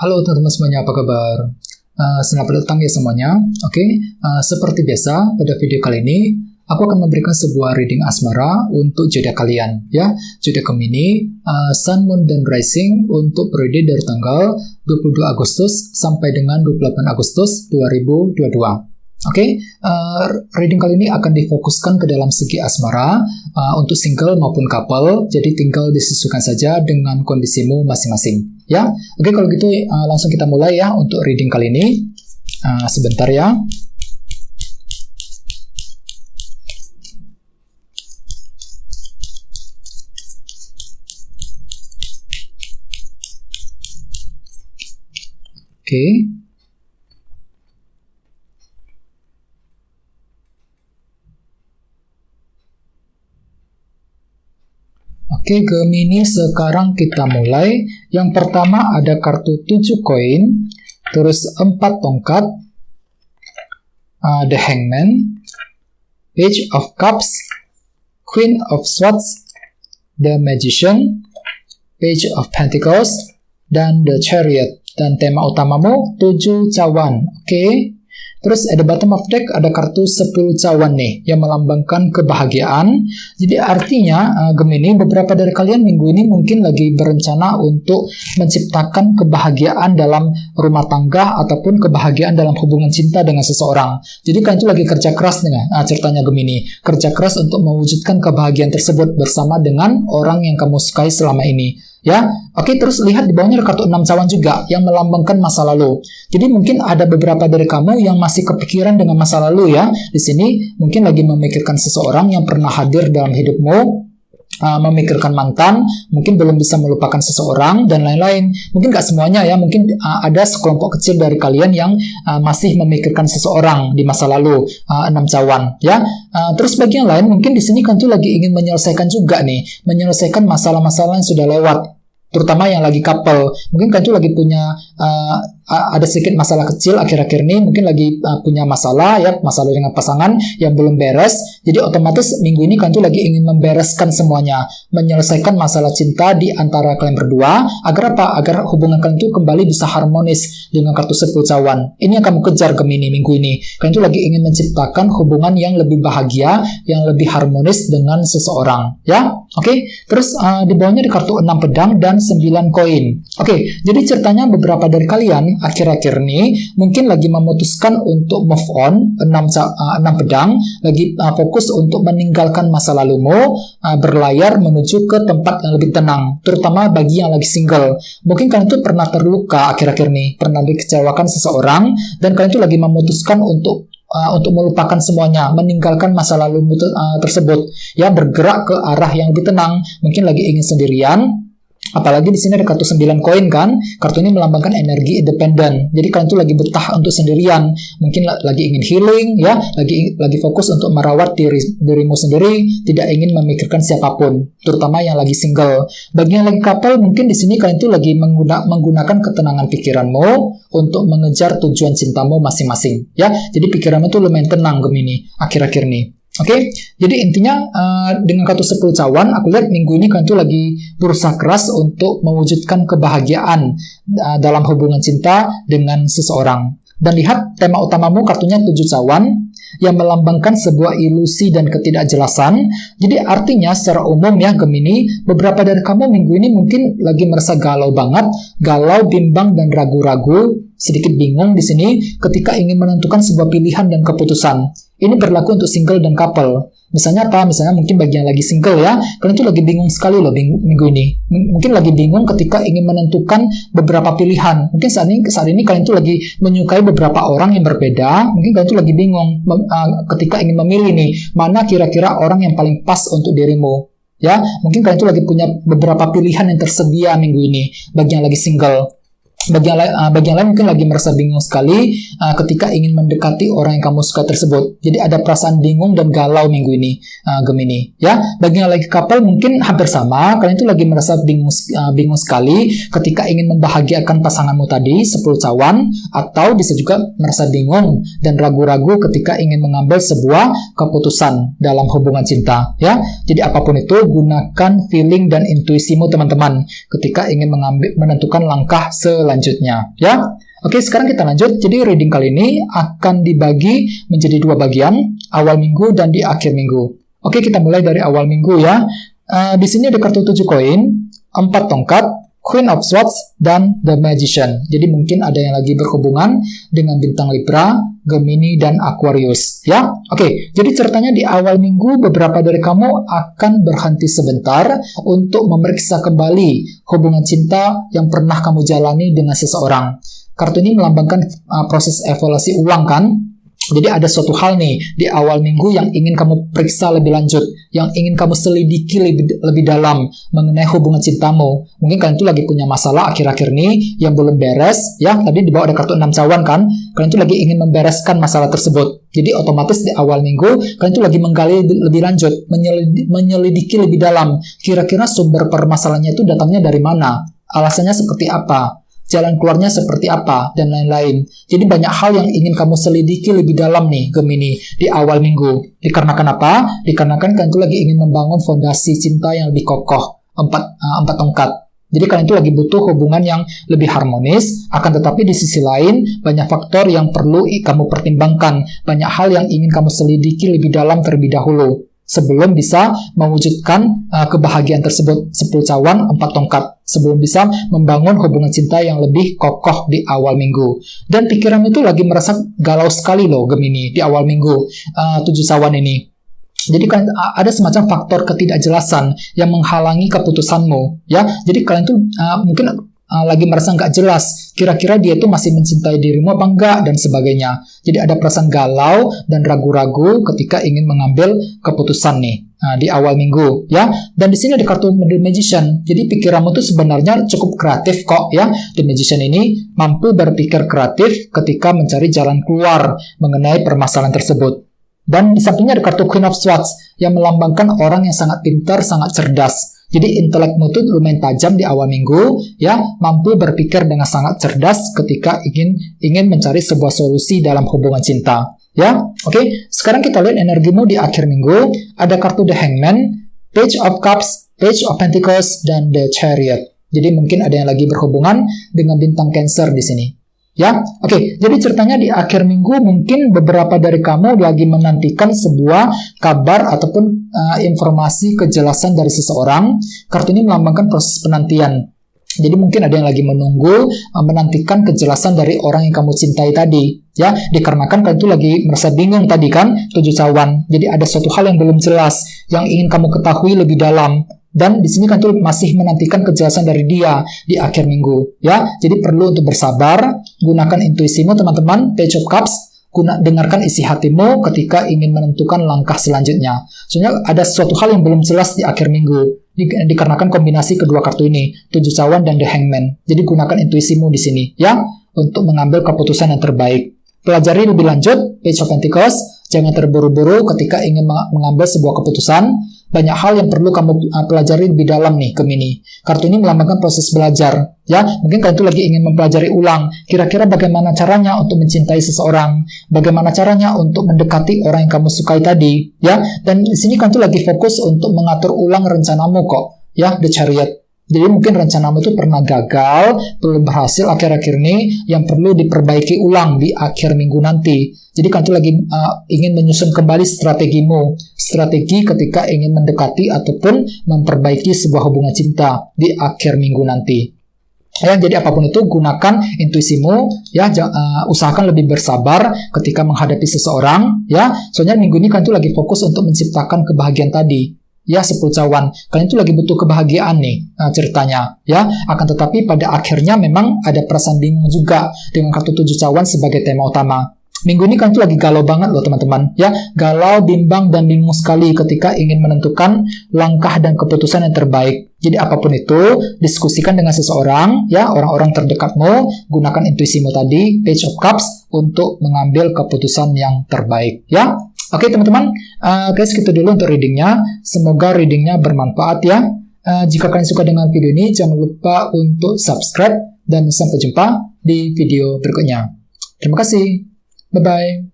Halo teman-teman semuanya, apa kabar? Selamat datang ya semuanya. Oke, seperti biasa pada video kali ini aku akan memberikan sebuah reading asmara untuk zodiak kalian ya. Zodiak Gemini, Sun, Moon, dan Rising untuk periode dari tanggal 22 Agustus sampai dengan 28 Agustus 2022. Oke, reading kali ini akan difokuskan ke dalam segi asmara untuk single maupun couple, jadi tinggal disesuaikan saja dengan kondisimu masing-masing ya. Oke, kalau gitu langsung kita mulai ya untuk reading kali ini. Sebentar ya. Oke. Oke, Gemini, sekarang kita mulai. Yang pertama ada kartu 7 koin, terus 4 tongkat, The Hangman, Page of Cups, Queen of Swords, The Magician, Page of Pentacles, dan The Chariot. Dan tema utamamu 7 cawan. Oke. Terus at the bottom of deck ada kartu 10 cawan nih yang melambangkan kebahagiaan. Jadi artinya Gemini, beberapa dari kalian minggu ini mungkin lagi berencana untuk menciptakan kebahagiaan dalam rumah tangga ataupun kebahagiaan dalam hubungan cinta dengan seseorang. Jadi kalian itu lagi kerja keras nih, ceritanya Gemini. Kerja keras untuk mewujudkan kebahagiaan tersebut bersama dengan orang yang kamu sukai selama ini. Ya, oke, terus lihat di bawahnya ada kartu 6 cawan juga yang melambangkan masa lalu. Jadi mungkin ada beberapa dari kamu yang masih kepikiran dengan masa lalu ya. Di sini mungkin lagi memikirkan seseorang yang pernah hadir dalam hidupmu, memikirkan mantan, mungkin belum bisa melupakan seseorang dan lain-lain. Mungkin nggak semuanya ya, mungkin ada sekelompok kecil dari kalian yang masih memikirkan seseorang di masa lalu, 6 cawan ya. Terus bagi yang lain mungkin di sini kan tuh lagi ingin menyelesaikan juga nih, menyelesaikan masalah-masalah yang sudah lewat, terutama yang lagi couple. Mungkin kan tuh lagi punya ada sedikit masalah kecil akhir-akhir ini, mungkin lagi punya masalah ya, masalah dengan pasangan yang belum beres. Jadi otomatis minggu ini kan tuh lagi ingin membereskan semuanya, menyelesaikan masalah cinta di antara kalian berdua. Agar apa? Agar hubungan kalian tuh kembali bisa harmonis dengan kartu 10 cawan. Ini yang kamu kejar Gemini minggu ini. Kalian tuh lagi ingin menciptakan hubungan yang lebih bahagia, yang lebih harmonis dengan seseorang ya. Oke, terus di bawahnya ada kartu 6 pedang dan 9 koin. Oke, jadi ceritanya beberapa dari kalian akhir-akhir ini mungkin lagi memutuskan untuk move on, 6 pedang, lagi fokus untuk meninggalkan masa lalumu, berlayar menuju ke tempat yang lebih tenang, terutama bagi yang lagi single. Mungkin kalian tuh pernah terluka akhir-akhir ini, pernah dikecewakan seseorang, dan kalian tuh lagi memutuskan untuk melupakan semuanya, meninggalkan masa lalu tersebut, ya, bergerak ke arah yang lebih tenang. Mungkin lagi ingin sendirian. Apalagi di sini ada kartu 9 koin kan. Kartu ini melambangkan energi independen. Jadi kalian tuh lagi betah untuk sendirian. Mungkin lagi ingin healing ya, lagi fokus untuk merawat dirimu sendiri, tidak ingin memikirkan siapapun, terutama yang lagi single. Bagi yang lagi couple, mungkin di sini kalian tuh lagi menggunakan ketenangan pikiranmu untuk mengejar tujuan cintamu masing-masing ya. Jadi pikiranmu tuh lumayan tenang Gemini akhir-akhir ini. Oke, jadi intinya dengan kartu 10 cawan, aku lihat minggu ini kalian tuh lagi berusaha keras untuk mewujudkan kebahagiaan dalam hubungan cinta dengan seseorang. Dan lihat tema utamamu kartunya 7 cawan yang melambangkan sebuah ilusi dan ketidakjelasan. Jadi artinya secara umum ya Gemini, beberapa dari kamu minggu ini mungkin lagi merasa galau banget, galau, bimbang, dan ragu-ragu, sedikit bingung di sini ketika ingin menentukan sebuah pilihan dan keputusan. Ini berlaku untuk single dan couple. Misalnya apa? Misalnya mungkin bagi yang lagi single ya, kalian tuh lagi bingung sekali loh minggu ini. Mungkin lagi bingung ketika ingin menentukan beberapa pilihan. Mungkin saat ini kalian tuh lagi menyukai beberapa orang yang berbeda. Mungkin kalian tuh lagi bingung ketika ingin memilih nih, mana kira-kira orang yang paling pas untuk dirimu. Ya, mungkin kalian tuh lagi punya beberapa pilihan yang tersedia minggu ini bagi yang lagi single. Bagi yang lain mungkin lagi merasa bingung sekali ketika ingin mendekati orang yang kamu suka tersebut. Jadi ada perasaan bingung dan galau minggu ini Gemini ya. Bagi yang lagi couple mungkin hampir sama, kalian itu lagi merasa bingung sekali ketika ingin membahagiakan pasanganmu tadi 10 cawan, atau bisa juga merasa bingung dan ragu-ragu ketika ingin mengambil sebuah keputusan dalam hubungan cinta ya. Jadi apapun itu, gunakan feeling dan intuisimu teman-teman ketika ingin menentukan langkah selanjutnya. selanjutnya, ya. Oke, sekarang kita lanjut. Jadi reading kali ini akan dibagi menjadi 2 bagian, awal minggu dan di akhir minggu. Oke, kita mulai dari awal minggu ya. Di sini ada kartu 7 koin, 4 tongkat, Queen of Swords, dan The Magician. Jadi mungkin ada yang lagi berhubungan dengan bintang Libra, Gemini, dan Aquarius. Ya, oke. Jadi ceritanya di awal minggu beberapa dari kamu akan berhenti sebentar untuk memeriksa kembali hubungan cinta yang pernah kamu jalani dengan seseorang. Kartu ini melambangkan proses evaluasi ulang kan? Jadi ada suatu hal nih di awal minggu yang ingin kamu periksa lebih lanjut, yang ingin kamu selidiki lebih dalam mengenai hubungan cintamu. Mungkin kalian tuh lagi punya masalah akhir-akhir ini yang belum beres, ya. Tadi di bawah ada kartu 6 cawan kan? Kalian tuh lagi ingin membereskan masalah tersebut. Jadi otomatis di awal minggu kalian tuh lagi menggali lebih lanjut, menyelidiki lebih dalam. Kira-kira sumber permasalahannya itu datangnya dari mana? Alasannya seperti apa? Jalan keluarnya seperti apa, dan lain-lain. Jadi banyak hal yang ingin kamu selidiki lebih dalam nih, Gemini, di awal minggu. Dikarenakan apa? Dikarenakan kalian tuh lagi ingin membangun fondasi cinta yang lebih kokoh, 4 tongkat. Jadi kalian tuh lagi butuh hubungan yang lebih harmonis, akan tetapi di sisi lain, banyak faktor yang perlu kamu pertimbangkan. Banyak hal yang ingin kamu selidiki lebih dalam terlebih dahulu, sebelum bisa mewujudkan kebahagiaan tersebut. 10 cawan, 4 tongkat. Sebelum bisa membangun hubungan cinta yang lebih kokoh di awal minggu. Dan pikiran itu lagi merasa galau sekali loh, Gemini, di awal minggu. 7 cawan ini. Jadi kan ada semacam faktor ketidakjelasan yang menghalangi keputusanmu, ya. Jadi kalian tuh mungkin lagi merasa nggak jelas, kira-kira dia tuh masih mencintai dirimu apa enggak, dan sebagainya. Jadi ada perasaan galau dan ragu-ragu ketika ingin mengambil keputusan nih di awal minggu, ya. Dan di sini ada kartu The Magician. Jadi pikiranmu tuh sebenarnya cukup kreatif kok, ya. The Magician ini mampu berpikir kreatif ketika mencari jalan keluar mengenai permasalahan tersebut. Dan di sampingnya ada kartu Queen of Swords yang melambangkan orang yang sangat pintar, sangat cerdas. Jadi intelekmu itu lumayan tajam di awal minggu, ya, mampu berpikir dengan sangat cerdas ketika ingin mencari sebuah solusi dalam hubungan cinta, ya. Oke, sekarang kita lihat energimu di akhir minggu. Ada kartu The Hangman, Page of Cups, Page of Pentacles, dan The Chariot. Jadi mungkin ada yang lagi berhubungan dengan bintang Cancer di sini. Ya, oke. Jadi ceritanya di akhir minggu mungkin beberapa dari kamu lagi menantikan sebuah kabar ataupun informasi kejelasan dari seseorang. Kartu ini melambangkan proses penantian. Jadi mungkin ada yang lagi menantikan kejelasan dari orang yang kamu cintai tadi, ya. Dikarenakan kalian itu lagi merasa bingung tadi kan, 7 cawan. Jadi ada suatu hal yang belum jelas yang ingin kamu ketahui lebih dalam. Dan di sini kan tuh masih menantikan kejelasan dari dia di akhir minggu, ya. Jadi perlu untuk bersabar, gunakan intuisimu teman-teman, Page of Cups, dengarkan isi hatimu ketika ingin menentukan langkah selanjutnya. Soalnya ada suatu hal yang belum jelas di akhir minggu, dikarenakan kombinasi kedua kartu ini, 7 cawan dan The Hangman. Jadi gunakan intuisimu di sini, ya, untuk mengambil keputusan yang terbaik. Pelajari lebih lanjut, Page of Pentacles, jangan terburu-buru ketika ingin mengambil sebuah keputusan. Banyak hal yang perlu kamu pelajari lebih dalam nih, Gemini. Kartu ini melambangkan proses belajar, ya. Mungkin kalian itu lagi ingin mempelajari ulang, kira-kira bagaimana caranya untuk mencintai seseorang, bagaimana caranya untuk mendekati orang yang kamu sukai tadi, ya. Dan di sini kalian itu lagi fokus untuk mengatur ulang rencanamu kok, ya, The Chariot. Jadi mungkin rencanamu itu pernah gagal, belum berhasil akhir-akhir ini, yang perlu diperbaiki ulang di akhir minggu nanti. Jadi kalian tuh lagi ingin menyusun kembali strategimu, strategi ketika ingin mendekati ataupun memperbaiki sebuah hubungan cinta di akhir minggu nanti. Ya, jadi apapun itu gunakan intuisimu, ya. Usahakan lebih bersabar ketika menghadapi seseorang, ya. Soalnya minggu ini kalian tuh lagi fokus untuk menciptakan kebahagiaan tadi. Ya, 10 cawan. Kalian itu lagi butuh kebahagiaan nih ceritanya, ya. Akan tetapi pada akhirnya memang ada perasaan bingung juga dengan kartu 7 cawan sebagai tema utama. Minggu ini kalian tuh lagi galau banget loh teman-teman, ya. Galau, bimbang, dan bingung sekali ketika ingin menentukan langkah dan keputusan yang terbaik. Jadi apapun itu, diskusikan dengan seseorang, ya, orang-orang terdekatmu, gunakan intuisimu tadi, Page of Cups, untuk mengambil keputusan yang terbaik, ya. Oke teman-teman, guys, segitu dulu untuk readingnya. Semoga readingnya bermanfaat, ya. Jika kalian suka dengan video ini, jangan lupa untuk subscribe, dan sampai jumpa di video berikutnya. Terima kasih. Bye-bye.